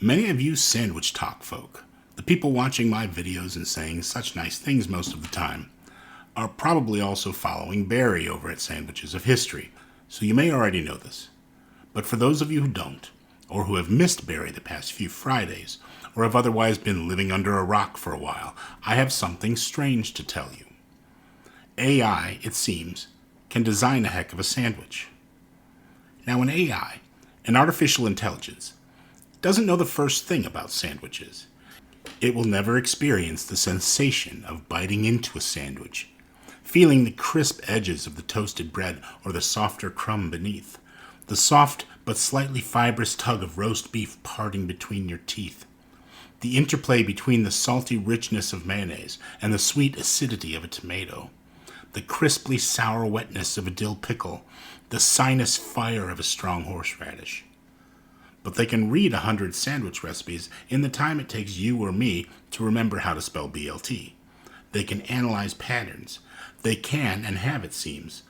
Many of you sandwich talk folk, the people watching my videos and saying such nice things most of the time, are probably also following Barry over at Sandwiches of History, so you may already know this. But for those of you who don't, or who have missed Barry the past few Fridays, or have otherwise been living under a rock for a while, I have something strange to tell you. AI, it seems, can design a heck of a sandwich. Now, an AI, an artificial intelligence, doesn't know the first thing about sandwiches. It will never experience the sensation of biting into a sandwich, feeling the crisp edges of the toasted bread or the softer crumb beneath, the soft but slightly fibrous tug of roast beef parting between your teeth, the interplay between the salty richness of mayonnaise and the sweet acidity of a tomato, the crisply sour wetness of a dill pickle, the sinus fire of a strong horseradish. But they can read 100 sandwich recipes in the time it takes you or me to remember how to spell BLT. They can analyze patterns. They can, and have it seems,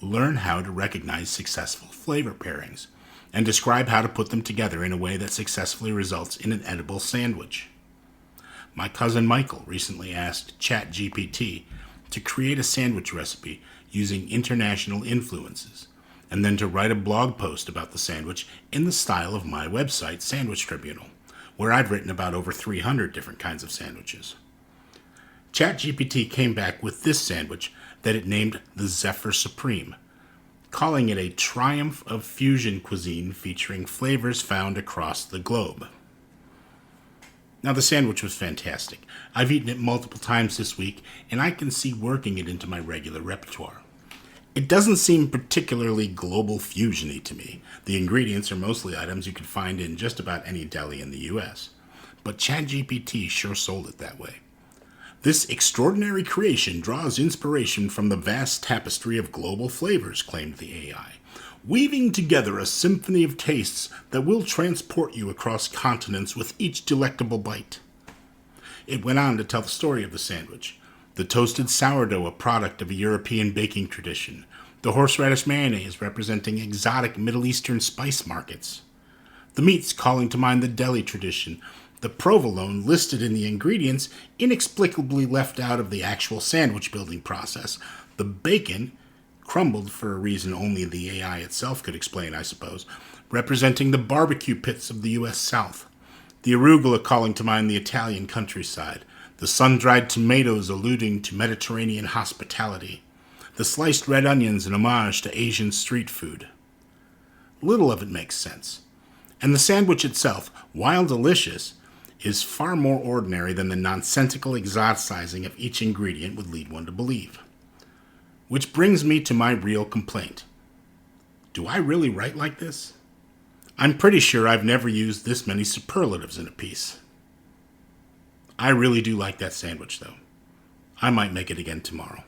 learn how to recognize successful flavor pairings and describe how to put them together in a way that successfully results in an edible sandwich. My cousin Michael recently asked ChatGPT to create a sandwich recipe using international influences, and then to write a blog post about the sandwich in the style of my website, Sandwich Tribunal, where I've written about over 300 different kinds of sandwiches. ChatGPT came back with this sandwich that it named the Zephyr Supreme, calling it a triumph of fusion cuisine featuring flavors found across the globe. Now, the sandwich was fantastic. I've eaten it multiple times this week, and I can see working it into my regular repertoire. It doesn't seem particularly global fusion-y to me. The ingredients are mostly items you could find in just about any deli in the US. But ChatGPT sure sold it that way. This extraordinary creation draws inspiration from the vast tapestry of global flavors, claimed the AI, weaving together a symphony of tastes that will transport you across continents with each delectable bite. It went on to tell the story of the sandwich. The toasted sourdough, a product of a European baking tradition. The horseradish mayonnaise, representing exotic Middle Eastern spice markets. The meats calling to mind the deli tradition. The provolone, listed in the ingredients, inexplicably left out of the actual sandwich building process. The bacon, crumbled for a reason only the AI itself could explain, I suppose, representing the barbecue pits of the US South. The arugula calling to mind the Italian countryside. The sun-dried tomatoes alluding to Mediterranean hospitality. The sliced red onions an homage to Asian street food. Little of it makes sense. And the sandwich itself, while delicious, is far more ordinary than the nonsensical exoticizing of each ingredient would lead one to believe. Which brings me to my real complaint. Do I really write like this? I'm pretty sure I've never used this many superlatives in a piece. I really do like that sandwich, though. I might make it again tomorrow.